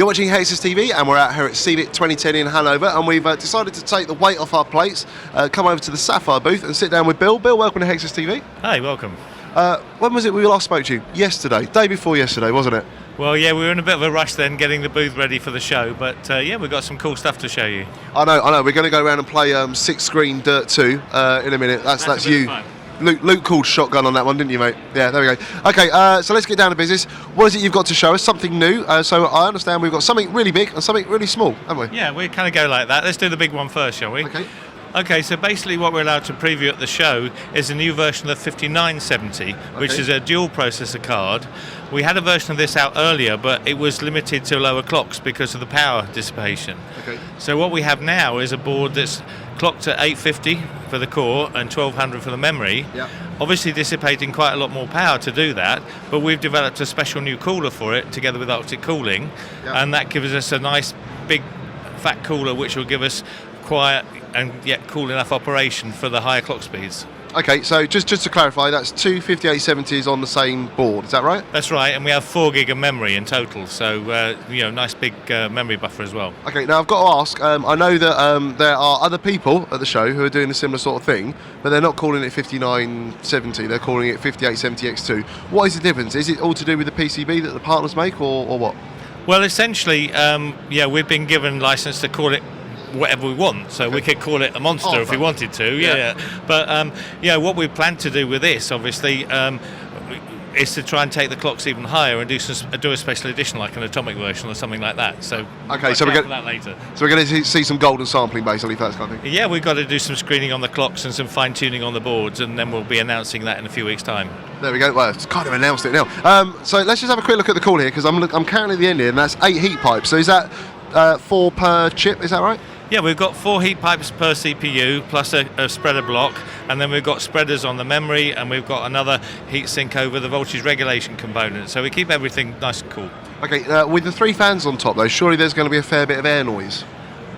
You're watching Hexus TV, and we're out here at CeBit 2010 in Hanover, and we've decided to take the weight off our plates, come over to the Sapphire booth and sit down with Bill. Bill, welcome to Hexus TV. Hi, welcome. When was it we last spoke to you? Yesterday, day before yesterday, wasn't it? Well, yeah, we were in a bit of a rush then getting the booth ready for the show, but yeah, we've got some cool stuff to show you. I know. We're going to go around and play 6-screen Dirt 2 in a minute. That's you. Luke called shotgun on that one, didn't you, mate? Yeah, there we go. Okay, so let's get down to business. What is it you've got to show us? Something new. So I understand we've got something really big and something really small, haven't we? Yeah, we kind of go like that. Let's do the big one first, shall we? Okay. Okay, so basically what we're allowed to preview at the show is a new version of the 5970, which is a dual processor card. We had a version of this out earlier, but it was limited to lower clocks because of the power dissipation. Okay. So what we have now is a board that's clocked at 850 for the core and 1200 for the memory. Yep. Obviously dissipating quite a lot more power to do that, but we've developed a special new cooler for it together with Arctic cooling, and that gives us a nice big fat cooler which will give us quiet and yet cool enough operation for the higher clock speeds. Okay, so just to clarify, that's two 5870s on the same board, is that right? That's right, and we have 4 gig of memory in total, so nice big memory buffer as well. Okay, now I've got to ask, I know that there are other people at the show who are doing a similar sort of thing, but they're not calling it 5970, they're calling it 5870X2. What is the difference? Is it all to do with the PCB that the partners make, or what? Well, essentially, we've been given license to call it whatever we want, so we could call it a monster if we wanted to, but what we plan to do with this obviously is to try and take the clocks even higher and do a special edition like an atomic version or something like that. So okay, so we're going that later. So we're going to see some golden sampling basically for that kind of thing. Yeah, we've got to do some screening on the clocks and some fine tuning on the boards, and then we'll be announcing that in a few weeks' time. There we go. Well, it's kind of announced it now. So let's just have a quick look at the call here, because I'm counting at the end here, and that's 8 heat pipes. So is that 4 per chip? Is that right? Yeah, we've got 4 heat pipes per CPU plus a spreader block, and then we've got spreaders on the memory, and we've got another heat sink over the voltage regulation component. So we keep everything nice and cool. Okay, with the 3 fans on top though, surely there's going to be a fair bit of air noise.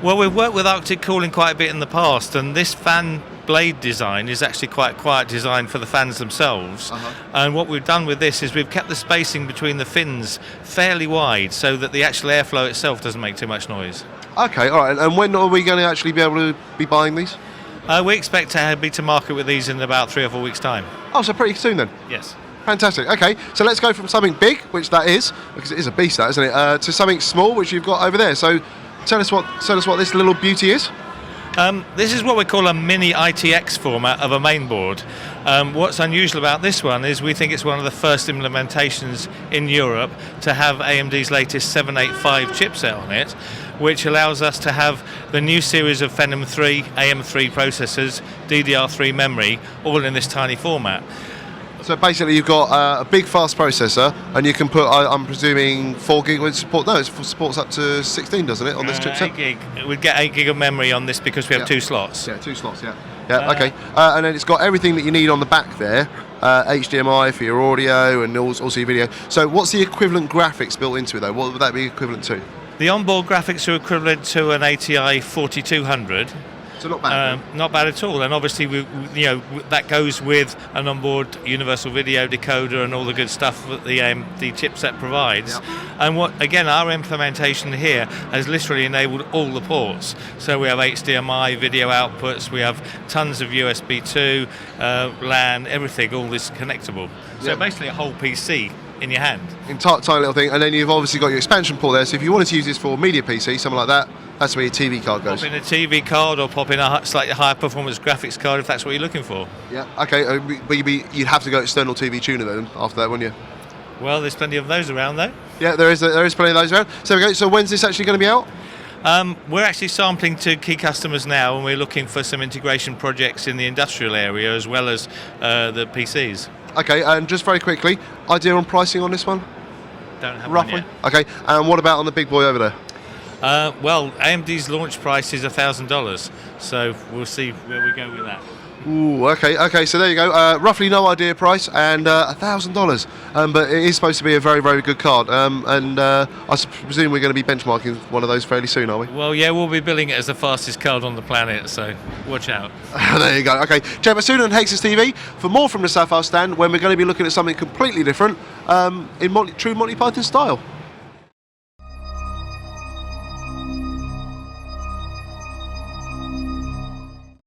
Well, we've worked with Arctic cooling quite a bit in the past, and this fan blade design is actually quite quiet design for the fans themselves. And what we've done with this is we've kept the spacing between the fins fairly wide so that the actual airflow itself doesn't make too much noise. Okay, all right. And when are we going to actually be able to be buying these? We expect to be to market with these in about 3 or 4 weeks' time. Oh, so pretty soon then? Yes. Fantastic. Okay, so let's go from something big, which that is, because it is a beast, that, isn't it, to something small, which you've got over there. So tell us what this little beauty is. This is what we call a mini ITX format of a main board. What's unusual about this one is we think it's one of the first implementations in Europe to have AMD's latest 785 chipset on it, which allows us to have the new series of Phenom 3, AM3 processors, DDR3 memory, all in this tiny format. So basically you've got a big fast processor, and you can put, I'm presuming, 4 gig with support. No, it supports up to 16, doesn't it, on this chipset? 8 gig. We'd get 8 gig of memory on this because we have 2 slots. Yeah, 2 slots, yeah. Yeah, okay. And then it's got everything that you need on the back there, HDMI for your audio and also your video. So what's the equivalent graphics built into it though? What would that be equivalent to? The onboard graphics are equivalent to an ATI 4200. So not bad. Not bad at all, and obviously that goes with an onboard universal video decoder and all the good stuff that the AMD chipset provides. And our implementation here has literally enabled all the ports. So we have HDMI video outputs, we have tons of USB 2, LAN, everything, all this connectable. So basically a whole PC in your hand. Tiny little thing, and then you've obviously got your expansion port there, so if you wanted to use this for media PC, something like that, that's where your TV card goes. Pop in a TV card or pop in a slightly higher performance graphics card if that's what you're looking for. Yeah, okay, but you'd have to go external TV tuner then after that, wouldn't you? Well, there's plenty of those around though. Yeah, there is plenty of those around. So there we go. So when's this actually going to be out? We're actually sampling to key customers now, and we're looking for some integration projects in the industrial area as well as the PCs. Okay, and just very quickly, idea on pricing on this one? Don't have roughly. One yet. Okay, and what about on the big boy over there? Well, AMD's launch price is $1,000, so we'll see where we go with that. Ooh, okay, so there you go. Roughly no idea price, and $1,000. But it is supposed to be a very, very good card. And I presume we're going to be benchmarking one of those fairly soon, are we? Well, yeah, we'll be billing it as the fastest card on the planet, so watch out. There you go. Okay, check us soon on Hexus TV for more from the Sapphire stand, when we're going to be looking at something completely different in true Monty Python style.